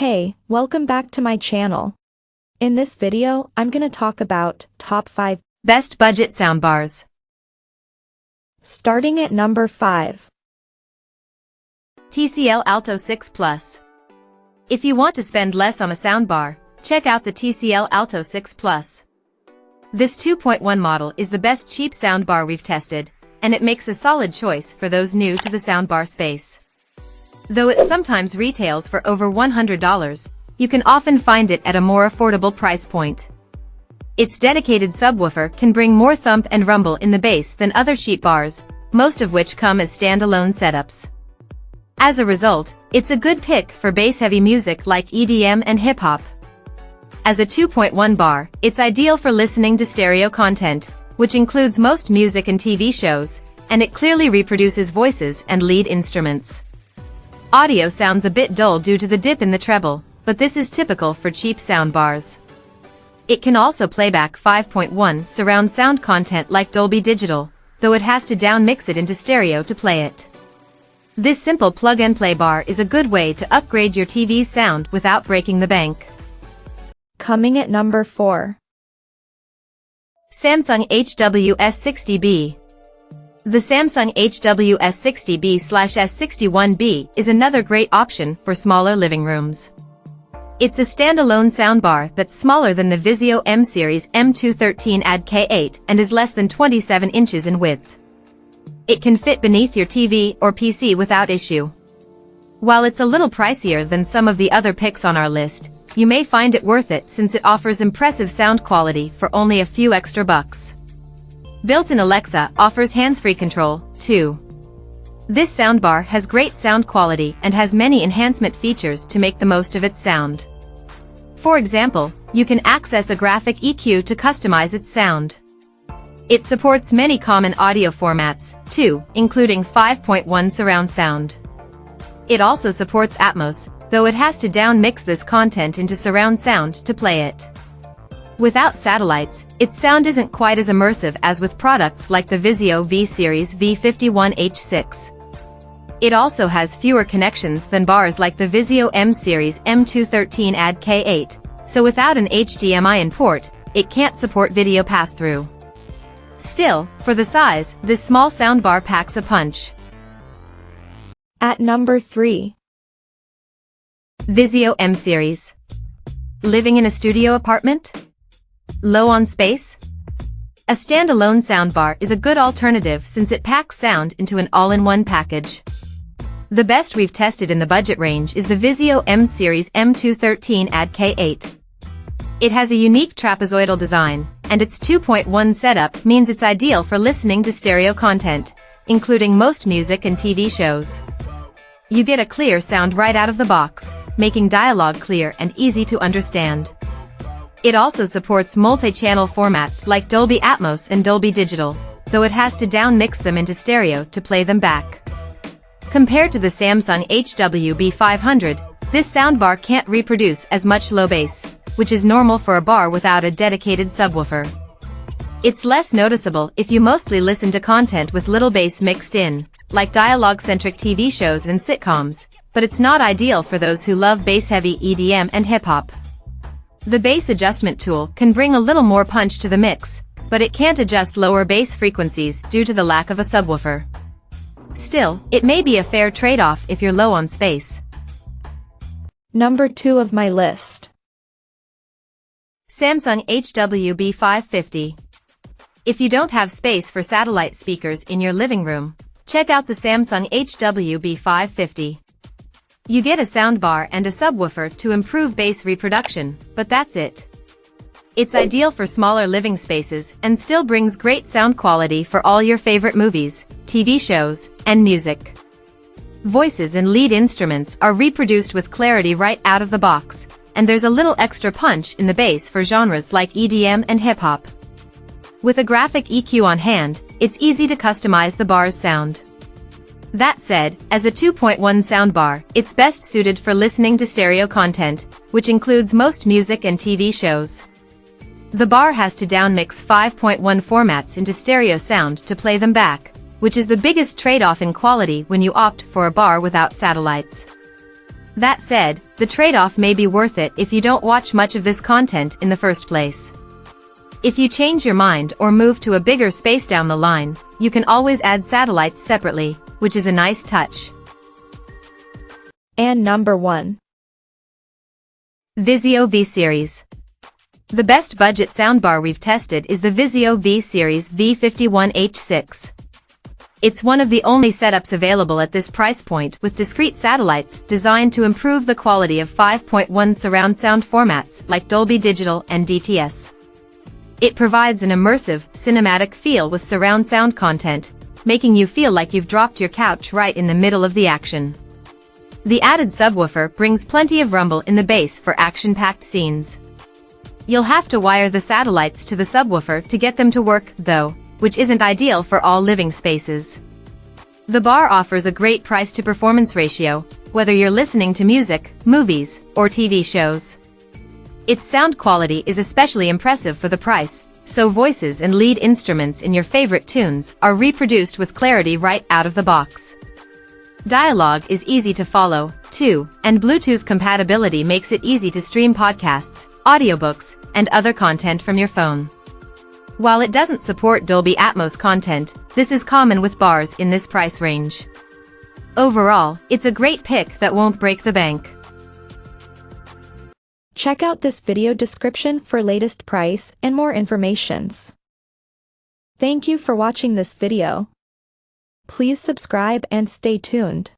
Hey, welcome back to my channel. In this video, I'm gonna talk about top 5 best budget soundbars. Starting at number 5. TCL Alto 6 Plus. If you want to spend less on a soundbar, check out the TCL Alto 6 Plus. This 2.1 model is the best cheap soundbar we've tested, and it makes a solid choice for those new to the soundbar space. Though it sometimes retails for over $100, you can often find it at a more affordable price point. Its dedicated subwoofer can bring more thump and rumble in the bass than other cheap bars, most of which come as standalone setups. As a result, it's a good pick for bass-heavy music like EDM and hip-hop. As a 2.1 bar, it's ideal for listening to stereo content, which includes most music and TV shows, and it clearly reproduces voices and lead instruments. Audio sounds a bit dull due to the dip in the treble, but this is typical for cheap soundbars. It can also play back 5.1 surround sound content like Dolby Digital, though it has to down-mix it into stereo to play it. This simple plug-and-play bar is a good way to upgrade your TV's sound without breaking the bank. Coming at number 4. Samsung HW S6B. The Samsung HW S6B/S61B is another great option for smaller living rooms. It's a standalone soundbar that's smaller than the Vizio MC Series M213 AD-K8 and is less than 27 inches in width. It can fit beneath your TV or PC without issue. While it's a little pricier than some of the other picks on our list, you may find it worth it since it offers impressive sound quality for only a few extra bucks. Built-in Alexa offers hands-free control, too. This soundbar has great sound quality and has many enhancement features to make the most of its sound. For example, you can access a graphic EQ to customize its sound. It supports many common audio formats, too, including 5.1 surround sound. It also supports Atmos, though it has to down-mix this content into surround sound to play it. Without satellites, its sound isn't quite as immersive as with products like the Vizio VSeries V51H6. It also has fewer connections than bars like the Vizio MC Series M213 AD-K8, so without an HDMI in port, it can't support video pass-through. Still, for the size, this small soundbar packs a punch. At number 3. Vizio M Series. Living in a studio apartment? Low on space? A standalone soundbar is a good alternative since it packs sound into an all-in-one package. The best we've tested in the budget range is the Vizio MC Series M213 AD-K8. It has a unique trapezoidal design, and its 2.1 setup means it's ideal for listening to stereo content, including most music and TV shows. You get a clear sound right out of the box, making dialogue clear and easy to understand. It also supports multi-channel formats like Dolby Atmos and Dolby Digital, though it has to down-mix them into stereo to play them back. Compared to the Samsung HW-B500, this soundbar can't reproduce as much low bass, which is normal for a bar without a dedicated subwoofer. It's less noticeable if you mostly listen to content with little bass mixed in, like dialogue-centric TV shows and sitcoms, but it's not ideal for those who love bass-heavy EDM and hip-hop. The bass adjustment tool can bring a little more punch to the mix, but it can't adjust lower bass frequencies due to the lack of a subwoofer. Still, it may be a fair trade-off if you're low on space. Number 2 of my list. Samsung HW-B550. If you don't have space for satellite speakers in your living room, check out the Samsung HW-B550. You get a soundbar and a subwoofer to improve bass reproduction, but that's it. It's ideal for smaller living spaces and still brings great sound quality for all your favorite movies, TV shows, and music. Voices and lead instruments are reproduced with clarity right out of the box, and there's a little extra punch in the bass for genres like EDM and hip-hop. With a graphic EQ on hand, it's easy to customize the bar's sound. That said, as a 2.1 soundbar, it's best suited for listening to stereo content, which includes most music and TV shows. The bar has to down-mix 5.1 formats into stereo sound to play them back, which is the biggest trade-off in quality when you opt for a bar without satellites. That said, the trade-off may be worth it if you don't watch much of this content in the first place. If you change your mind or move to a bigger space down the line, you can always add satellites separately, which is a nice touch. And number 1. Vizio VSeries. The best budget soundbar we've tested is the Vizio VSeries V51H6. It's one of the only setups available at this price point with discrete satellites designed to improve the quality of 5.1 surround sound formats like Dolby Digital and DTS. It provides an immersive, cinematic feel with surround sound content, making you feel like you've dropped your couch right in the middle of the action. The added subwoofer brings plenty of rumble in the bass for action-packed scenes. You'll have to wire the satellites to the subwoofer to get them to work, though, which isn't ideal for all living spaces. The bar offers a great price-to-performance ratio, whether you're listening to music, movies, or TV shows. Its sound quality is especially impressive for the price, so voices and lead instruments in your favorite tunes are reproduced with clarity right out of the box. Dialogue is easy to follow, too, and Bluetooth compatibility makes it easy to stream podcasts, audiobooks, and other content from your phone. While it doesn't support Dolby Atmos content, this is common with bars in this price range. Overall, it's a great pick that won't break the bank. Check out this video description for latest price and more informations. Thank you for watching this video. Please subscribe and stay tuned.